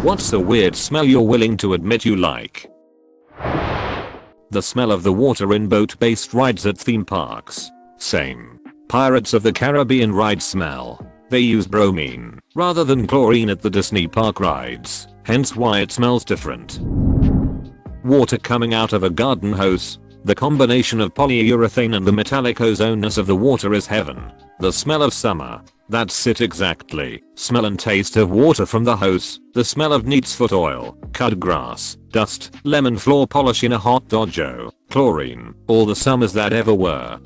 What's the weird smell you're willing to admit you like? The smell of the water in boat-based rides at theme parks. Same. Pirates of the Caribbean ride smell. They use bromine rather than chlorine at the Disney park rides, hence why it smells different. Water coming out of a garden hose. The combination of polyurethane and the metallic ozoneness of the water is heaven. The smell of summer. That's it exactly. Smell and taste of water from the hose. The smell of neat's foot oil, cut grass, dust, lemon floor polish in a hot dojo, chlorine, all the summers that ever were.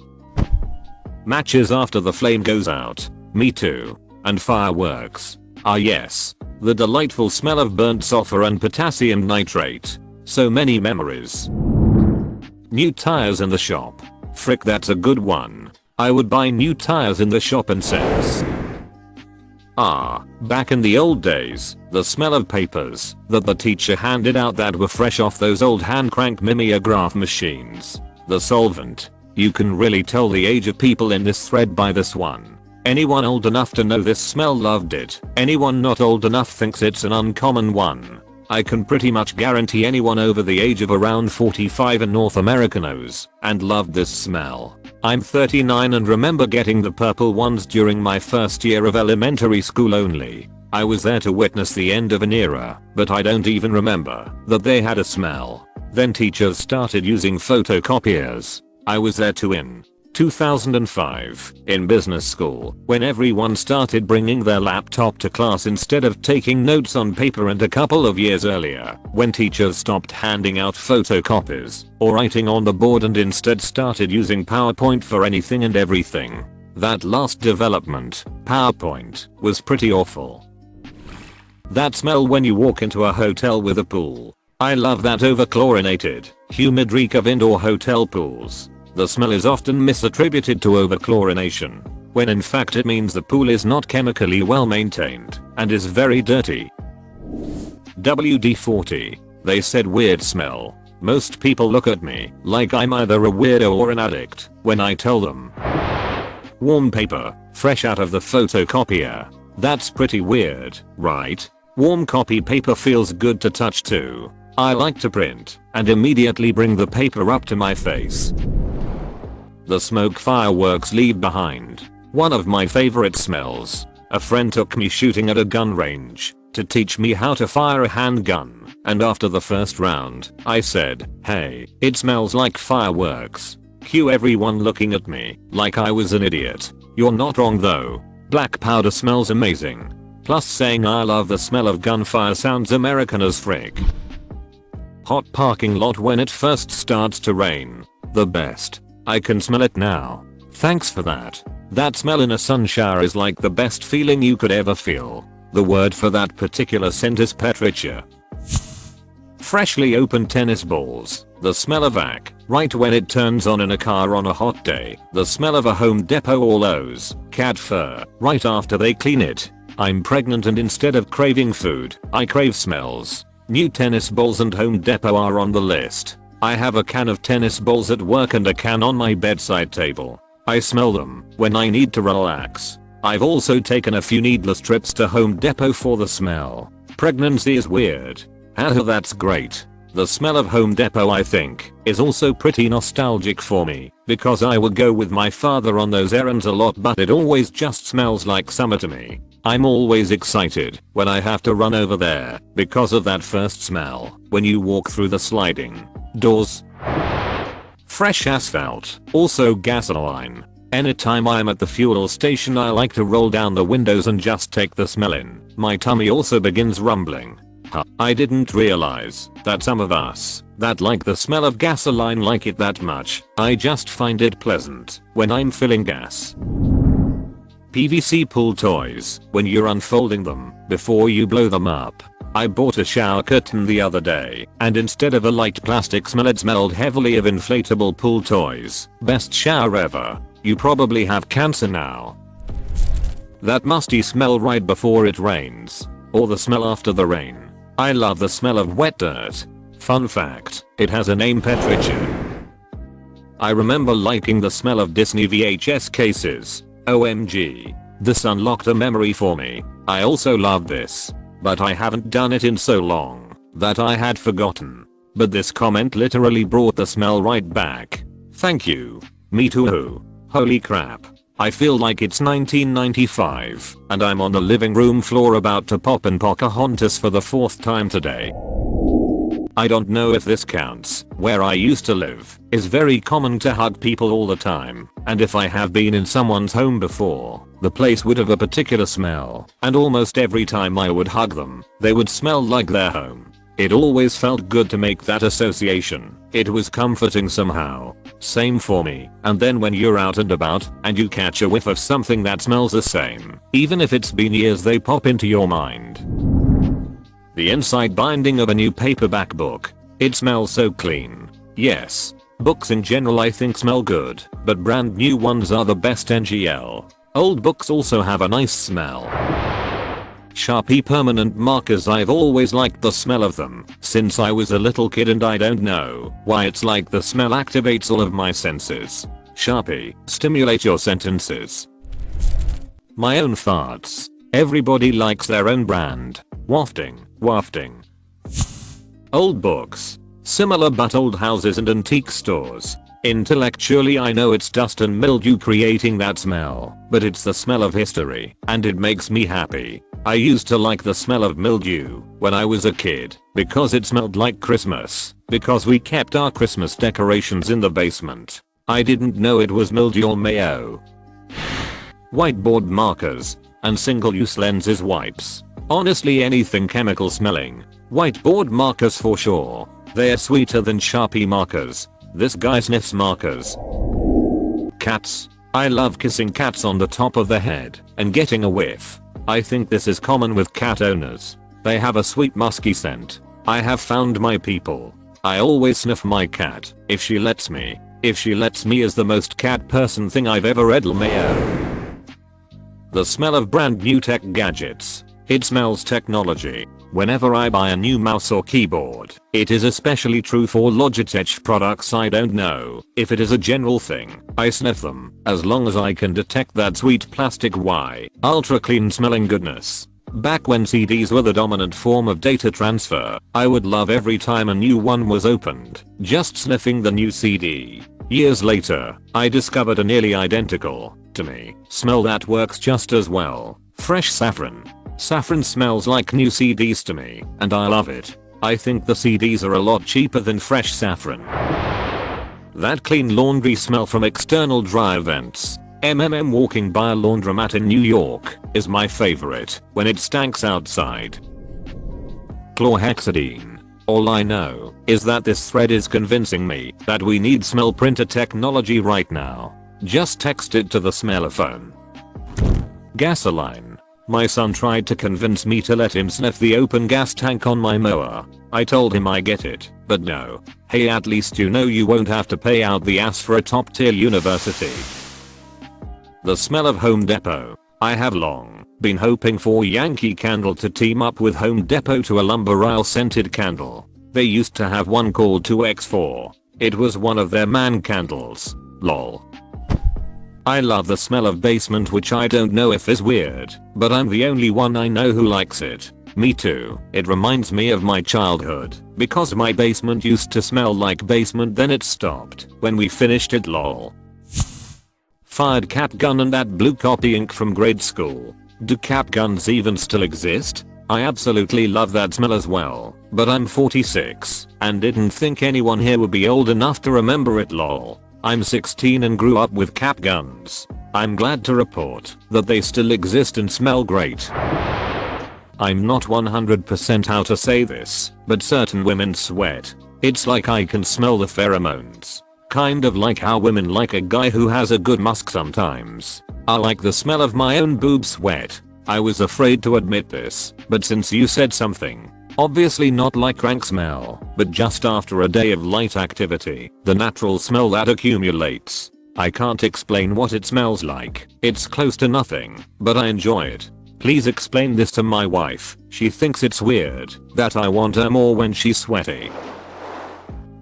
Matches after the flame goes out. Me too. And fireworks. Ah yes. The delightful smell of burnt sulfur and potassium nitrate. So many memories. New tires in the shop. Frick, that's a good one. I would buy new tires in the shop and sense. Back in the old days, the smell of papers that the teacher handed out that were fresh off those old hand crank mimeograph machines. The solvent. You can really tell the age of people in this thread by this one. Anyone old enough to know this smell loved it. Anyone not old enough thinks it's an uncommon one. I can pretty much guarantee anyone over the age of around 45 in North America knows and loved this smell. I'm 39 and remember getting the purple ones during my first year of elementary school only. I was there to witness the end of an era, but I don't even remember that they had a smell. Then teachers started using photocopiers. I was there too in 2005 in business school when everyone started bringing their laptop to class instead of taking notes on paper, and a couple of years earlier when teachers stopped handing out photocopies or writing on the board and instead started using PowerPoint for anything and everything. That last development, PowerPoint, was pretty awful. That smell when you walk into a hotel with a pool. I love that over-chlorinated, humid reek of indoor hotel pools. The smell is often misattributed to overchlorination, when in fact it means the pool is not chemically well maintained and is very dirty. WD-40. They said weird smell. Most people look at me like I'm either a weirdo or an addict when I tell them. Warm paper, fresh out of the photocopier. That's pretty weird, right? Warm copy paper feels good to touch too. I like to print and immediately bring the paper up to my face. The smoke fireworks leave behind. One of my favorite smells. A friend took me shooting at a gun range to teach me how to fire a handgun, and after the first round, I said, "Hey, it smells like fireworks." Cue everyone looking at me like I was an idiot. You're not wrong though. Black powder smells amazing. Plus saying I love the smell of gunfire sounds American as frick. Hot parking lot when it first starts to rain. The best. I can smell it now. Thanks for that. That smell in a sun shower is like the best feeling you could ever feel. The word for that particular scent is petrichor. Freshly opened tennis balls. The smell of vac, right when it turns on in a car on a hot day. The smell of a Home Depot or Lowe's cat fur, right after they clean it. I'm pregnant and instead of craving food, I crave smells. New tennis balls and Home Depot are on the list. I have a can of tennis balls at work and a can on my bedside table. I smell them when I need to relax. I've also taken a few needless trips to Home Depot for the smell. Pregnancy is weird. Haha, that's great. The smell of Home Depot, I think, is also pretty nostalgic for me because I would go with my father on those errands a lot, but it always just smells like summer to me. I'm always excited when I have to run over there because of that first smell when you walk through the sliding doors. Fresh asphalt, also gasoline. Anytime I'm at the fuel station I like to roll down the windows and just take the smell in. My tummy also begins rumbling. I didn't realize that some of us that like the smell of gasoline like it that much. I just find it pleasant when I'm filling gas. PVC pool toys, when you're unfolding them before you blow them up. I bought a shower curtain the other day, and instead of a light plastic smell it smelled heavily of inflatable pool toys. Best shower ever. You probably have cancer now. That musty smell right before it rains, or the smell after the rain. I love the smell of wet dirt. Fun fact, it has a name, petrichor. I remember liking the smell of Disney VHS cases. OMG. This unlocked a memory for me. I also love this. but I haven't done it in so long that I had forgotten. But this comment literally brought the smell right back. Thank you. Me too. Holy crap. I feel like it's 1995 and I'm on the living room floor about to pop in Pocahontas for the 4th time today. I don't know if this counts. Where I used to live is very common to hug people all the time, and if I have been in someone's home before, the place would have a particular smell, and almost every time I would hug them, they would smell like their home. It always felt good to make that association. It was comforting somehow. Same for me. And then when you're out and about and you catch a whiff of something that smells the same, even if it's been years, they pop into your mind. The inside binding of a new paperback book. It smells so clean. Yes. Books in general I think smell good, but brand new ones are the best NGL. Old books also have a nice smell. Sharpie permanent markers, I've always liked the smell of them since I was a little kid, and I don't know why it's like the smell activates all of my senses. Sharpie, stimulate your sentences. My own farts. Everybody likes their own brand. Wafting. Old books. Similar but old houses and antique stores. Intellectually I know it's dust and mildew creating that smell, but it's the smell of history and it makes me happy. I used to like the smell of mildew when I was a kid because it smelled like Christmas, because we kept our Christmas decorations in the basement. I didn't know it was mildew or mayo. Whiteboard markers and single-use lenses wipes. Honestly, anything chemical smelling. Whiteboard markers for sure. They're sweeter than Sharpie markers. This guy sniffs markers. Cats. I love kissing cats on the top of the head and getting a whiff. I think this is common with cat owners. They have a sweet musky scent. I have found my people. I always sniff my cat if she lets me. If she lets me is the most cat person thing I've ever read. LMAO. The smell of brand new tech gadgets. It smells technology. Whenever I buy a new mouse or keyboard, it is especially true for Logitech products. I don't know if it is a general thing. I sniff them as long as I can detect that sweet plastic ultra clean smelling goodness. Back when CDs were the dominant form of data transfer, I would love every time a new one was opened, just sniffing the new CD. Years later, I discovered a nearly identical, to me, smell that works just as well. Fresh saffron. Saffron smells like new CDs to me, and I love it. I think the CDs are a lot cheaper than fresh saffron. That clean laundry smell from external dry vents. Walking by a laundromat in New York is my favorite when it stanks outside. Chlorhexidine. All I know is that this thread is convincing me that we need smell printer technology right now. Just text it to the smellophone. Gasoline. My son tried to convince me to let him sniff the open gas tank on my mower. I told him I get it, but no. Hey, at least you know you won't have to pay out the ass for a top tier university. The smell of Home Depot. I have long been hoping for Yankee Candle to team up with Home Depot to a lumber aisle scented candle. They used to have one called 2X4. It was one of their man candles. Lol. I love the smell of basement, which I don't know if is weird, but I'm the only one I know who likes it. Me too. It reminds me of my childhood because my basement used to smell like basement, then it stopped when we finished it. Lol. Fired cap gun and that blue copy ink from grade school. Do cap guns even still exist? I absolutely love that smell as well, but I'm 46 and didn't think anyone here would be old enough to remember it. Lol. I'm 16 and grew up with cap guns. I'm glad to report that they still exist and smell great. I'm not 100% how to say this, but certain women sweat. It's like I can smell the pheromones. Kind of like how women like a guy who has a good musk sometimes. I like the smell of my own boob sweat. I was afraid to admit this, but since you said something, obviously not like rank smell, but just after a day of light activity, the natural smell that accumulates. I can't explain what it smells like. It's close to nothing, but I enjoy it. Please explain this to my wife. She thinks it's weird that I want her more when she's sweaty.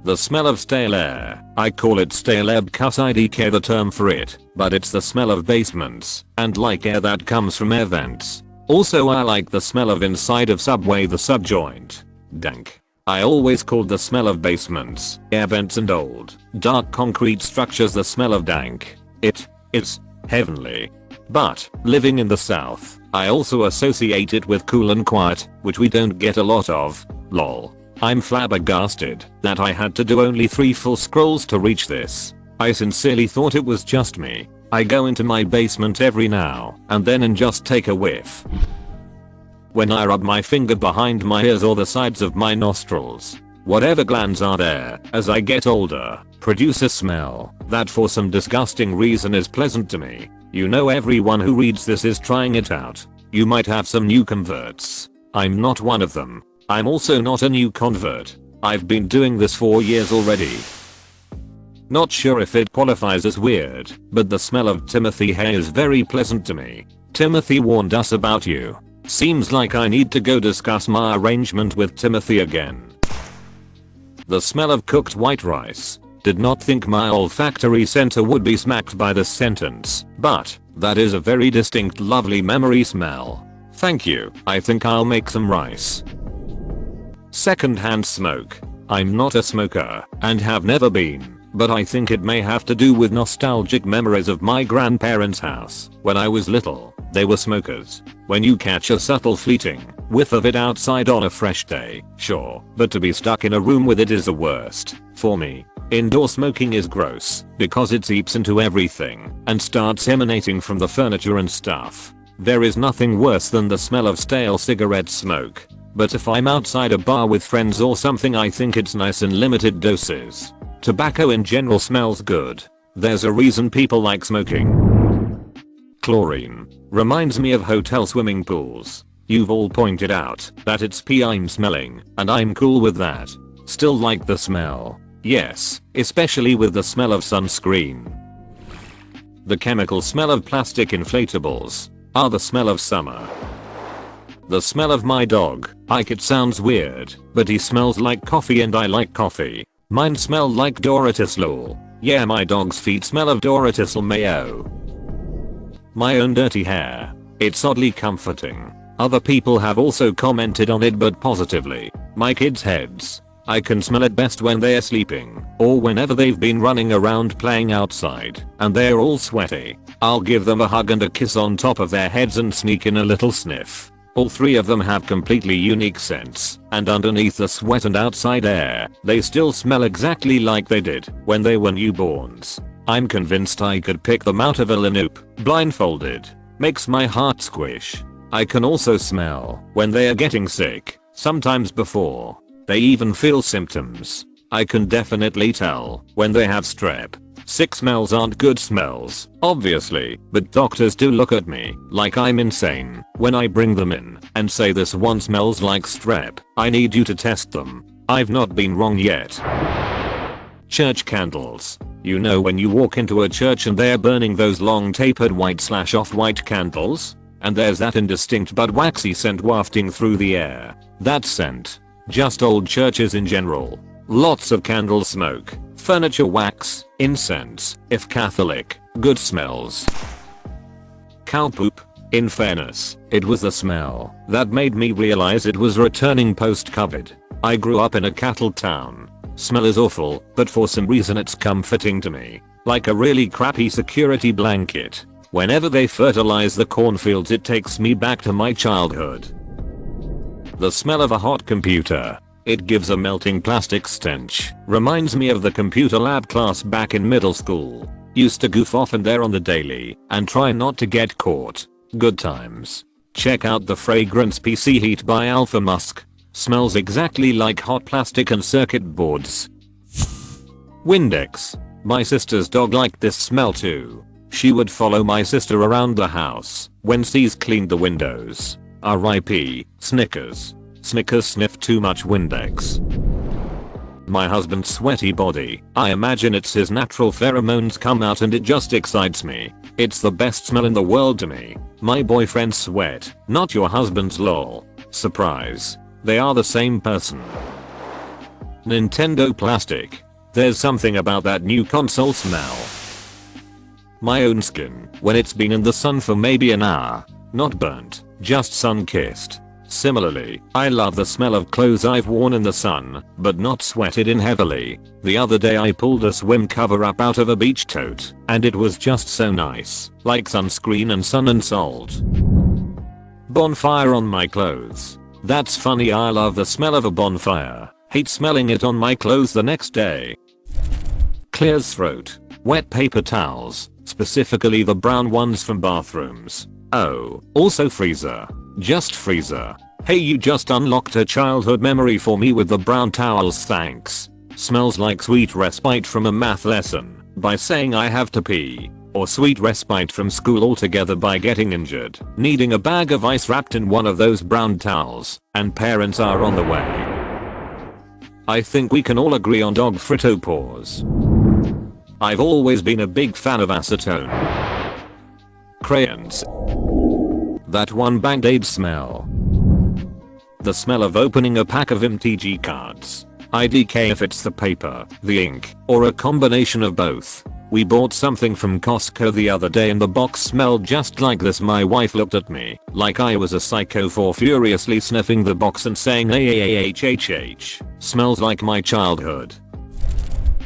The smell of stale air. I call it stale air because I don't care the term for it, but it's the smell of basements and like air that comes from air vents. Also I like the smell of inside of Subway the subjoint. Dank. I always called the smell of basements, air vents and old, dark concrete structures the smell of dank. It is heavenly. But, living in the south, I also associate it with cool and quiet, which we don't get a lot of. Lol. I'm flabbergasted that I had to do only 3 full scrolls to reach this. I sincerely thought it was just me. I go into my basement every now and then and just take a whiff. When I rub my finger behind my ears or the sides of my nostrils, whatever glands are there as I get older, produce a smell that for some disgusting reason is pleasant to me. You know, everyone who reads this is trying it out. You might have some new converts. I'm not one of them. I'm also not a new convert. I've been doing this for years already. Not sure if it qualifies as weird, but the smell of Timothy hay is very pleasant to me. Timothy warned us about you. Seems like I need to go discuss my arrangement with Timothy again. The smell of cooked white rice. Did not think my olfactory center would be smacked by this sentence, but that is a very distinct lovely memory smell. Thank you. I think I'll make some rice. Secondhand smoke. I'm not a smoker and have never been, but I think it may have to do with nostalgic memories of my grandparents' house. When I was little, they were smokers. When you catch a subtle fleeting whiff of it outside on a fresh day, sure, but to be stuck in a room with it is the worst. For me, indoor smoking is gross because it seeps into everything and starts emanating from the furniture and stuff. There is nothing worse than the smell of stale cigarette smoke. But if I'm outside a bar with friends or something, I think it's nice in limited doses. Tobacco in general smells good. There's a reason people like smoking. Chlorine. Reminds me of hotel swimming pools. You've all pointed out that it's pee I'm smelling, and I'm cool with that. Still like the smell. Yes, especially with the smell of sunscreen. The chemical smell of plastic inflatables are the smell of summer. The smell of my dog. It sounds weird, but he smells like coffee and I like coffee. Mine smell like Doritos lol. Yeah, my dog's feet smell of Doritos mayo. My own dirty hair. It's oddly comforting. Other people have also commented on it, but positively. My kids' heads. I can smell it best when they're sleeping or whenever they've been running around playing outside and they're all sweaty. I'll give them a hug and a kiss on top of their heads and sneak in a little sniff. All 3 of them have completely unique scents, and underneath the sweat and outside air, they still smell exactly like they did when they were newborns. I'm convinced I could pick them out of a lineup, blindfolded. Makes my heart squish. I can also smell when they are getting sick, sometimes before they even feel symptoms. I can definitely tell when they have strep. Sick smells aren't good smells, obviously, but doctors do look at me like I'm insane when I bring them in and say this one smells like strep. I need you to test them. I've not been wrong yet. Church candles. You know when you walk into a church and they're burning those long tapered white/off-white candles? And there's that indistinct but waxy scent wafting through the air. That scent. Just old churches in general. Lots of candle smoke, furniture wax, incense, if Catholic, good smells. Cow poop. In fairness, it was the smell that made me realize it was returning post-COVID. I grew up in a cattle town. Smell is awful, but for some reason it's comforting to me. Like a really crappy security blanket. Whenever they fertilize the cornfields, it takes me back to my childhood. The smell of a hot computer. It gives a melting plastic stench. Reminds me of the computer lab class back in middle school. Used to goof off in there on the daily and try not to get caught. Good times. Check out the fragrance PC Heat by Alpha Musk. Smells exactly like hot plastic and circuit boards. Windex. My sister's dog liked this smell too. She would follow my sister around the house when she's cleaned the windows. R.I.P. Snickers. Snickers sniffed too much Windex. My husband's sweaty body. I imagine it's his natural pheromones come out and it just excites me. It's the best smell in the world to me. My boyfriend's sweat, not your husband's lol. Surprise. They are the same person. Nintendo plastic. There's something about that new console smell. My own skin, when it's been in the sun for maybe an hour. Not burnt, just sun-kissed. Similarly, I love the smell of clothes I've worn in the sun, but not sweated in heavily. The other day I pulled a swim cover up out of a beach tote, and it was just so nice, like sunscreen and sun and salt. Bonfire on my clothes. That's funny, I love the smell of a bonfire. Hate smelling it on my clothes the next day. Clears throat. Wet paper towels, specifically the brown ones from bathrooms. Oh, also freezer. Just freezer. Hey, you just unlocked a childhood memory for me with the brown towels, thanks. Smells like sweet respite from a math lesson by saying I have to pee. Or sweet respite from school altogether by getting injured, needing a bag of ice wrapped in one of those brown towels, and parents are on the way. I think we can all agree on dog Frito paws. I've always been a big fan of acetone. Crayons. That one Band-Aid smell. The smell of opening a pack of MTG cards. IDK if it's the paper, the ink, or a combination of both. We bought something from Costco the other day and the box smelled just like this. My wife looked at me like I was a psycho for furiously sniffing the box and saying AAHHH. Smells like my childhood.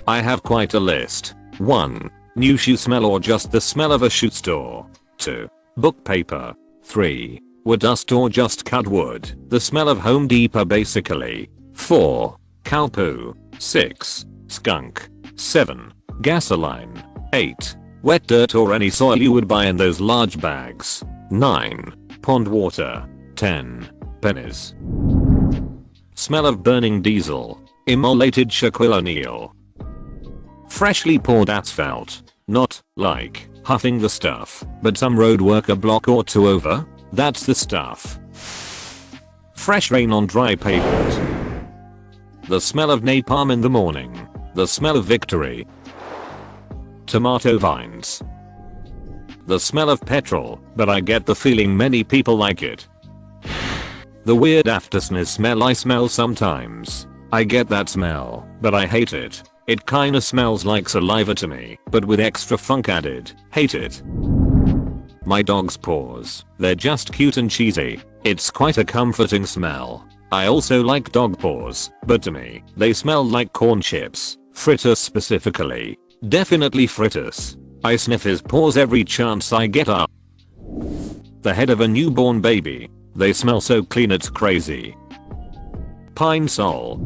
I have quite a list. 1. New shoe smell or just the smell of a shoe store. 2. Book paper. 3. Wood dust or just cut wood. The smell of Home Depot basically. 4. Cow poo. 6. Skunk. 7. Gasoline. 8. Wet dirt or any soil you would buy in those large bags. 9. Pond water. 10. Pennies. Smell of burning diesel. Immolated Shaquille O'Neal. Freshly poured asphalt. Not, like, huffing the stuff, but some road work a block or two over. That's the stuff. Fresh rain on dry pavement. The smell of napalm in the morning. The smell of victory. Tomato vines. The smell of petrol, but I get the feeling many people like it. The weird aftersniff smell I smell sometimes. I get that smell, but I hate it. It kinda smells like saliva to me, but with extra funk added. Hate it. My dog's paws. They're just cute and cheesy. It's quite a comforting smell. I also like dog paws, but to me, they smell like corn chips. Fritters specifically. Definitely fritters. I sniff his paws every chance I get up. The head of a newborn baby. They smell so clean it's crazy. Pine sol.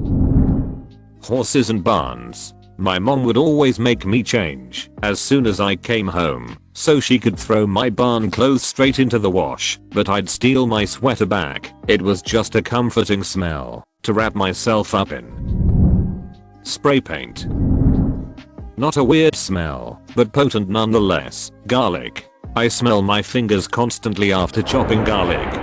Horses and barns. My mom would always make me change as soon as I came home so she could throw my barn clothes straight into the wash, but I'd steal my sweater back. It was just a comforting smell to wrap myself up in. Spray paint. Not a weird smell, but potent nonetheless. Garlic. I smell my fingers constantly after chopping garlic.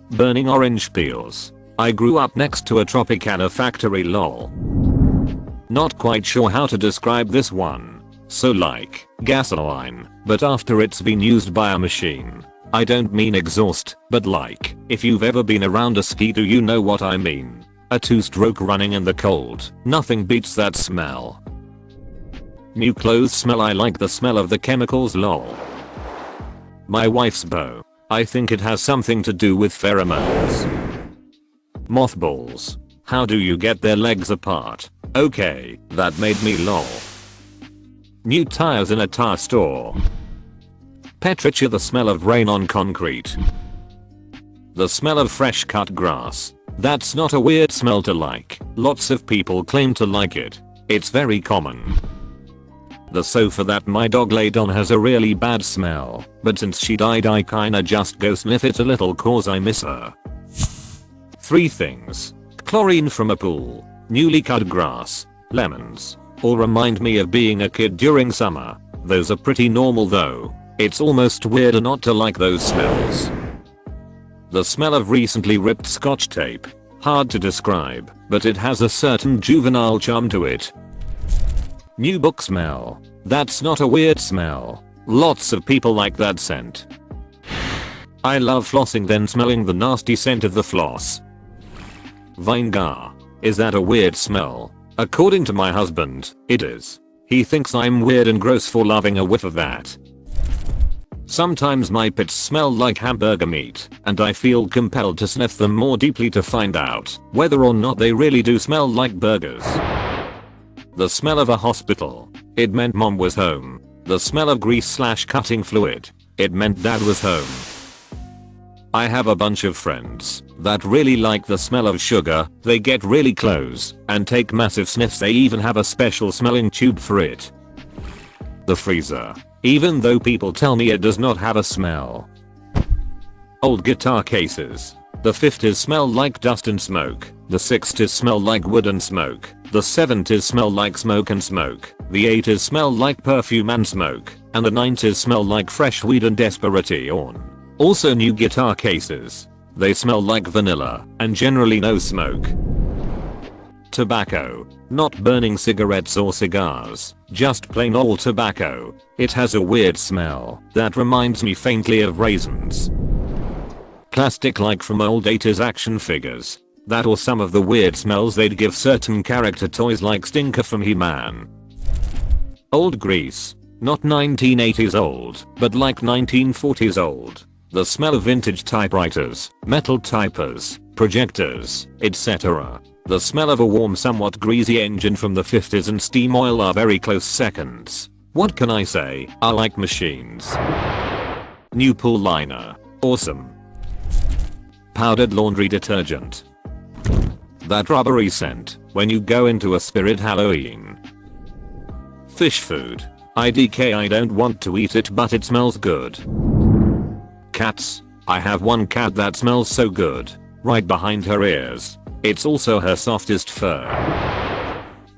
Burning orange peels. I grew up next to a Tropicana factory, lol. Not quite sure how to describe this one. So like gasoline, but after it's been used by a machine. I don't mean exhaust, but like, if you've ever been around a ski, do you know what I mean? A two-stroke running in the cold. Nothing beats that smell. New clothes smell. I like the smell of the chemicals, lol. My wife's bow. I think it has something to do with pheromones. Mothballs. How do you get their legs apart? Okay, that made me lol. New tires in a tire store. Petrichor. The smell of rain on concrete. The smell of fresh cut grass. That's not a weird smell to like. Lots of people claim to like it. It's very common. The sofa that my dog laid on has a really bad smell, but since she died I kinda just go sniff it a little cause I miss her. 3 things. Chlorine from a pool, newly cut grass, lemons. All remind me of being a kid during summer. Those are pretty normal though. It's almost weirder not to like those smells. The smell of recently ripped scotch tape. Hard to describe, but it has a certain juvenile charm to it. New book smell. That's not a weird smell. Lots of people like that scent. I love flossing then smelling the nasty scent of the floss. Vinegar. Is that a weird smell? According to my husband, it is. He thinks I'm weird and gross for loving a whiff of that. Sometimes my pits smell like hamburger meat, and I feel compelled to sniff them more deeply to find out whether or not they really do smell like burgers. The smell of a hospital. It meant mom was home. The smell of grease/cutting fluid. It meant dad was home. I have a bunch of friends that really like the smell of sugar. They get really close and take massive sniffs. They even have a special smelling tube for it. The freezer. Even though people tell me it does not have a smell. Old guitar cases. The 50s smell like dust and smoke. The 60s smell like wood and smoke. The 70s smell like smoke and smoke. The 80s smell like perfume and smoke. And the 90s smell like fresh weed and desperation. Also new guitar cases. They smell like vanilla and generally no smoke. Tobacco. Not burning cigarettes or cigars, just plain old tobacco. It has a weird smell that reminds me faintly of raisins. Plastic like from old 80s action figures. That or some of the weird smells they'd give certain character toys like Stinker from He-Man. Old grease. Not 1980s old, but like 1940s old. The smell of vintage typewriters, metal typers, projectors, etc. The smell of a warm, somewhat greasy engine from the 50s and steam oil are very close seconds. What can I say? I like machines. New pool liner. Awesome. Powdered laundry detergent. That rubbery scent when you go into a spirit Halloween. Fish food. IDK, I don't want to eat it, but it smells good. Cats. I have one cat that smells so good. Right behind her ears. It's also her softest fur.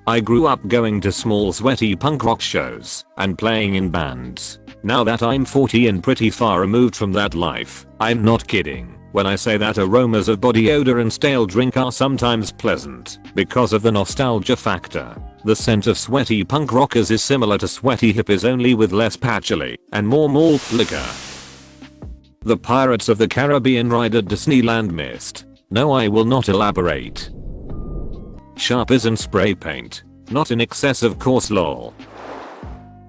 I grew up going to small sweaty punk rock shows and playing in bands. Now that I'm 40 and pretty far removed from that life, I'm not kidding when I say that aromas of body odor and stale drink are sometimes pleasant because of the nostalgia factor. The scent of sweaty punk rockers is similar to sweaty hippies, only with less patchouli and more malt liquor. The Pirates of the Caribbean ride at Disneyland mist. No, I will not elaborate. Sharpies and spray paint. Not in excess, of course, lol.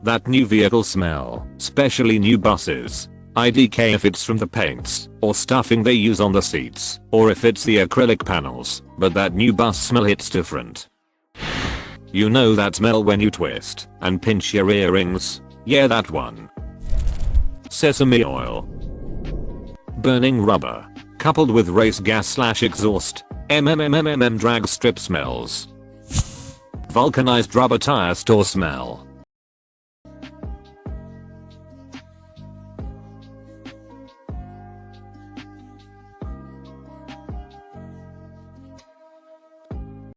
That new vehicle smell, especially new buses. IDK if it's from the paints or stuffing they use on the seats, or if it's the acrylic panels, but that new bus smell hits different. You know that smell when you twist and pinch your earrings? Yeah, that one. Sesame oil. Burning rubber. Coupled with race gas/exhaust. Drag strip smells. Vulcanized rubber tire store smell.